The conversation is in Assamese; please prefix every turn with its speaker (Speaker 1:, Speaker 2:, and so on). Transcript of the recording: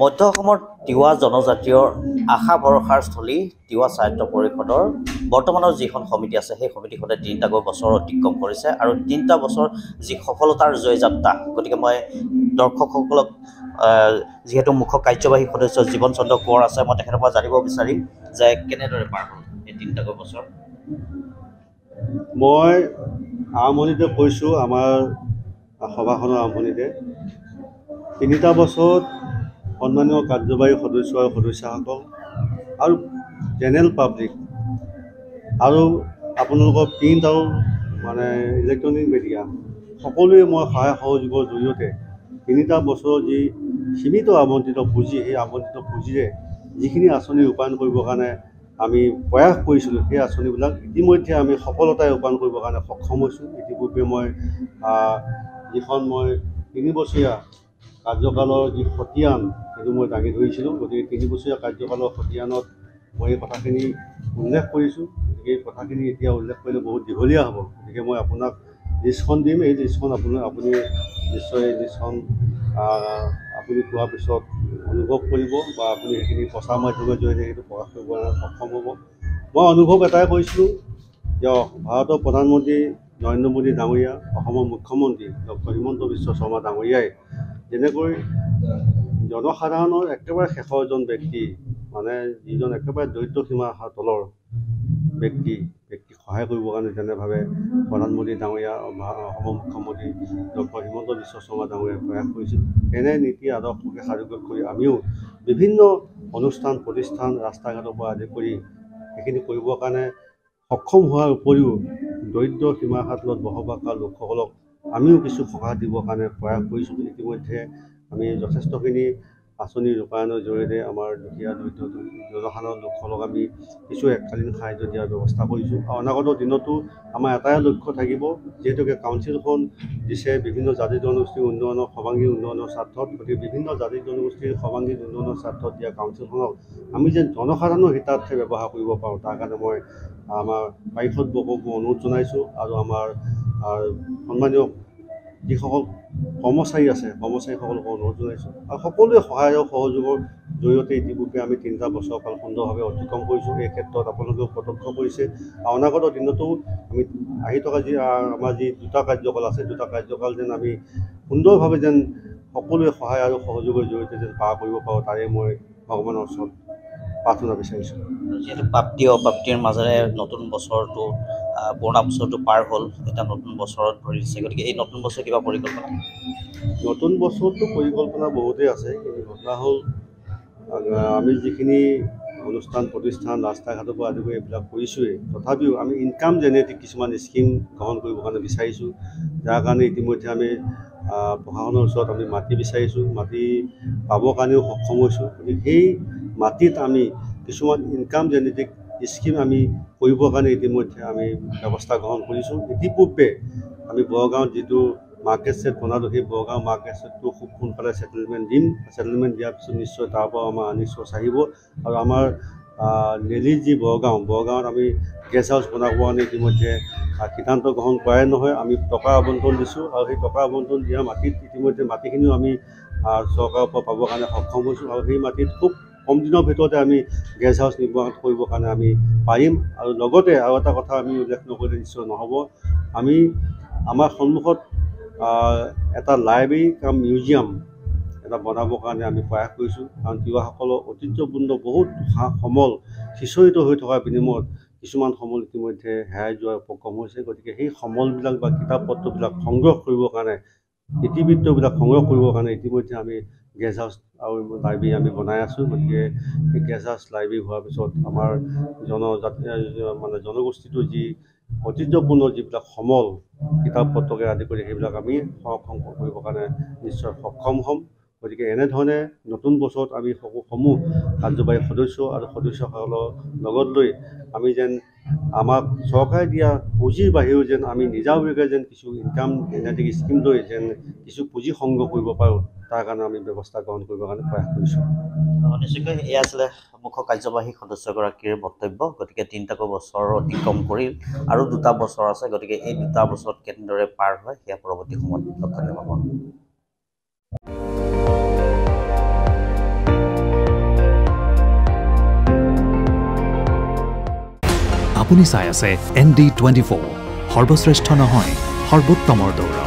Speaker 1: মধ্য অসমৰ তিৱা জনজাতীয় আশা ভৰসাৰ স্থলী তিৱা সাহিত্য পৰিষদৰ বৰ্তমানৰ যিখন সমিতি আছে সেই সমিতিখনে ৩টাকৈ বছৰ অতিক্ৰম কৰিছে আৰু ৩টা বছৰ যি সফলতাৰ জয়যাত্ৰা গতিকে মই দৰ্শকসকলক যিহেতু মুখ্য কাৰ্যবাহী সদস্য জীৱন চন্দ্ৰ কোঁৱৰ আছে মই তেখেতৰ পৰা জানিব বিচাৰিম যে কেনেদৰে পাৰ হ'ল এই ৩টাকৈ বছৰ।
Speaker 2: মই আৰম্ভণিতে কৈছোঁ আমাৰ সভাখনৰ আৰম্ভণিতে ৩টা বছৰত সন্মানীয় কাৰ্যবাহী সদস্য আৰু সদস্যসকল আৰু জেনেৰেল পাব্লিক আৰু আপোনালোকৰ প্ৰিণ্ট আৰু মানে ইলেক্ট্ৰনিক মিডিয়া সকলোৱে মই সহায় সহযোগৰ জৰিয়তে ৩টা বছৰৰ যি সীমিত আবণ্টিত পুঁজি সেই আবণ্টিত পুঁজিৰে যিখিনি আঁচনি ৰূপায়ণ কৰিবৰ কাৰণে আমি প্ৰয়াস কৰিছিলোঁ সেই আঁচনিবিলাক ইতিমধ্যে আমি সফলতাৰে ৰূপায়ণ কৰিবৰ কাৰণে সক্ষম হৈছোঁ। ইতিপূৰ্বে মই যিখন মই ৩ বছৰীয়া কাৰ্যকালৰ যি খতিয়ান সেইটো মই দাঙি ধৰিছিলোঁ। গতিকে 3 বছৰীয়া কাৰ্যকালৰ খতিয়ানত মই এই কথাখিনি উল্লেখ কৰিছোঁ। গতিকে এই কথাখিনি এতিয়া উল্লেখ কৰিলে বহুত দীঘলীয়া হ'ব। গতিকে মই আপোনাক লিষ্টখন দিম, এই লিষ্টখন আপুনি নিশ্চয় এই লিষ্টখন আপুনি পোৱাৰ পিছত অনুভৱ কৰিব বা আপুনি সেইখিনি প্ৰচাৰ মাধ্যমৰ জৰিয়তে সেইটো প্ৰকাশ কৰিবলৈ সক্ষম হ'ব। মই অনুভৱ এটাই কৰিছিলোঁ যে ভাৰতৰ প্ৰধানমন্ত্ৰী নৰেন্দ্ৰ মোদী ডাঙৰীয়া, অসমৰ মুখ্যমন্ত্ৰী ডক্টৰ হিমন্ত বিশ্ব শৰ্মা ডাঙৰীয়াই যেনেকৈ জনসাধাৰণৰ একেবাৰে শেষৰ এজন ব্যক্তি মানে যিজন একেবাৰে দৰিদ্ৰ সীমাৰ তলৰ ব্যক্তিক সহায় কৰিবৰ কাৰণে যেনেভাৱে প্ৰধানমন্ত্ৰী ডাঙৰীয়া অসমৰ মুখ্যমন্ত্ৰী ডক্টৰ হিমন্ত বিশ্ব শৰ্মা ডাঙৰীয়াই প্ৰয়াস কৰিছিল, এনে নীতি আদৰ্শকে সাৰোগত কৰি আমিও বিভিন্ন অনুষ্ঠান প্ৰতিষ্ঠান ৰাস্তা ঘাটৰ পৰা আদি কৰি সেইখিনি কৰিবৰ কাৰণে সক্ষম হোৱাৰ উপৰিও দৰিদ্ৰ সীমাৰেখাৰ তলত বসবাস কৰা লোকসকলক আমিও কিছু সহায় দিবৰ কাৰণে প্ৰয়াস কৰিছোঁ। ইতিমধ্যে আমি যথেষ্টখিনি আঁচনি ৰূপায়ণৰ জৰিয়তে আমাৰ দুখীয়া দৰিদ্ৰ জনসাধাৰণ লোকসকলক আমি কিছু এককালীন সাহায্য দিয়াৰ ব্যৱস্থা কৰিছোঁ। আৰু অনাগত দিনতো আমাৰ এটাই লক্ষ্য থাকিব, যিহেতুকে কাউন্সিলখন দিছে বিভিন্ন জাতি জনগোষ্ঠীৰ উন্নয়নৰ সৰ্বাংগীন উন্নয়নৰ স্বাৰ্থত। গতিকে বিভিন্ন জাতি জনগোষ্ঠীৰ সৰ্বাংগীন উন্নয়নৰ স্বাৰ্থত দিয়া কাউন্সিলখনক আমি যেন জনসাধাৰণৰ হিতাৰ্থে ব্যৱহাৰ কৰিব পাৰোঁ তাৰ কাৰণে মই আমাৰ পাৰিষদবৰ্গকো অনুৰোধ জনাইছোঁ আৰু আমাৰ সন্মানীয় যিসকল কৰ্মচাৰী আছে কৰ্মচাৰীসকলকো অনুৰোধ জনাইছোঁ আৰু সকলোৱে সহায় আৰু সহযোগৰ জৰিয়তে ইতিপূৰ্বে আমি 3টা বছৰ কাল সুন্দৰভাৱে অতিক্ৰম কৰিছোঁ। এই ক্ষেত্ৰত আপোনালোকেও প্ৰত্যক্ষ কৰিছে আৰু অনাগত দিনতো আমি আহি থকা যি আমাৰ যি 2টা কাৰ্যকাল আছে 2টা কাৰ্যকাল যেন আমি সুন্দৰভাৱে যেন সকলোৱে সহায় আৰু সহযোগৰ জৰিয়তে যেন পাৰ কৰিব পাৰোঁ তাৰে মই ভগৱানৰ ওচৰত প্ৰাৰ্থনা বিচাৰিছোঁ।
Speaker 1: যিহেতু প্ৰাপ্তি অপ্ৰাপ্তিৰ মাজেৰে নতুন বছৰটো পুৰণা বছৰটো পাৰ হ'ল, এটা নতুন বছৰত ভৰি দিছে, গতিকে এই নতুন বছৰ কিবা পৰিকল্পনা?
Speaker 2: নতুন বছৰতো পৰিকল্পনা বহুতেই আছে, কিন্তু ঘটনা হ'ল আমি যিখিনি অনুষ্ঠান প্ৰতিষ্ঠান ৰাস্তা ঘাটৰ পৰা আদি কৰি এইবিলাক কৰিছোঁৱেই, তথাপিও আমি ইনকাম জেনেৰেটিক কিছুমান স্কিম গ্ৰহণ কৰিবৰ কাৰণে বিচাৰিছোঁ, যাৰ কাৰণে ইতিমধ্যে আমি প্ৰশাসনৰ ওচৰত আমি মাটি বিচাৰিছোঁ, মাটি পাবৰ কাৰণেও সক্ষম হৈছোঁ। গতিকে সেই মাটিত আমি কিছুমান ইনকাম জেনেৰেটিক স্কিম আমি কৰিবৰ কাৰণে ইতিমধ্যে আমি ব্যৱস্থা গ্ৰহণ কৰিছোঁ। ইতিপূৰ্বে আমি বৰগাঁৱত যিটো মাৰ্কেট ছেট বনালোঁ, সেই বৰগাঁও মাৰ্কেট ছেটটো খুব সোনকালে ছেটেলমেণ্ট দিম। ছেটেলমেণ্ট দিয়াৰ পিছত নিশ্চয় তাৰ পৰা আমাৰ আৰ্নিংছ আহিব আৰু আমাৰ নেলি যি বৰগাঁৱত আমি গেষ্ট হাউচ বনাবৰ কাৰণে ইতিমধ্যে সিদ্ধান্ত গ্ৰহণ কৰাই নহয়, আমি টকা আবণ্টন দিছোঁ আৰু সেই টকা আবণ্টন দিয়া মাটিত ইতিমধ্যে মাটিখিনিও আমি চৰকাৰৰ পৰা পাবৰ কাৰণে সক্ষম হৈছোঁ আৰু সেই মাটিত খুব কম দিনৰ ভিতৰতে আমি গেষ্ট হাউচ নিৰ্মাণ কৰিবৰ কাৰণে আমি পাৰিম। আৰু লগতে আৰু এটা কথা আমি উল্লেখ নকৰিলে নিশ্চয় নহ'ব, আমাৰ সন্মুখত এটা লাইব্ৰেৰী কাম মিউজিয়াম এটা বনাবৰ কাৰণে আমি প্ৰয়াস কৰিছোঁ। কাৰণ তিৱাসকলৰ ঐতিহ্যপূৰ্ণ বহুত সমল সিঁচৰিত হৈ থকাৰ বিনিময়ত কিছুমান সমল ইতিমধ্যে হেৰাই যোৱাৰ উপক্ৰম হৈছে। গতিকে সেই সমলবিলাক বা কিতাপ পত্ৰবিলাক সংগ্ৰহ কৰিবৰ কাৰণে ইতিবৃত্তবিলাক সংগ্ৰহ কৰিবৰ কাৰণে ইতিমধ্যে আমি গেষ্ট হাউচ আৰু লাইব্ৰেৰী আমি বনাই আছোঁ। গতিকে সেই গেষ্ট হাউচ লাইব্ৰেৰী হোৱাৰ পিছত আমাৰ জনগোষ্ঠীটোৰ যি ঐতিহ্যপূৰ্ণ যিবিলাক সমল কিতাপ পত্ৰকে আদি কৰি সেইবিলাক আমি সংৰক্ষণ কৰিবৰ কাৰণে নিশ্চয় সক্ষম হ'ম। গতিকে এনেধৰণে নতুন বছৰত আমি সমূহ কাৰ্যবাহী সদস্য আৰু সদস্যসকলৰ লগত লৈ আমি যেন আমাক চৰকাৰে দিয়া পুঁজিৰ বাহিৰেও যেন আমি নিজাববীয়াকৈ যেন কিছু ইনকাম জেনেৰেটিং স্কিম লৈ যেন কিছু পুঁজি সংগ্ৰহ কৰিব পাৰোঁ, তাৰ কাৰণে আমি ব্যৱস্থা গ্ৰহণ কৰিবৰ কাৰণে প্ৰয়াস কৰিছোঁ।
Speaker 1: নিশ্চয়কৈ এয়া আছিলে মুখ্য কাৰ্যবাহী সদস্যগৰাকীৰ বক্তব্য। গতিকে 3টাকৈ বছৰ অতিক্ৰম কৰিল আৰু 2টা বছৰ আছে। গতিকে এই 2টা বছৰত কেনেদৰে পাৰ হয় সেয়া পৰৱৰ্তী সময়ত লক্ষ্য দিব পাব।
Speaker 3: আপুনি চাই আছে ND24, সৰ্বশ্ৰেষ্ঠ নহয় সৰ্বোত্তমৰ দৌৰা।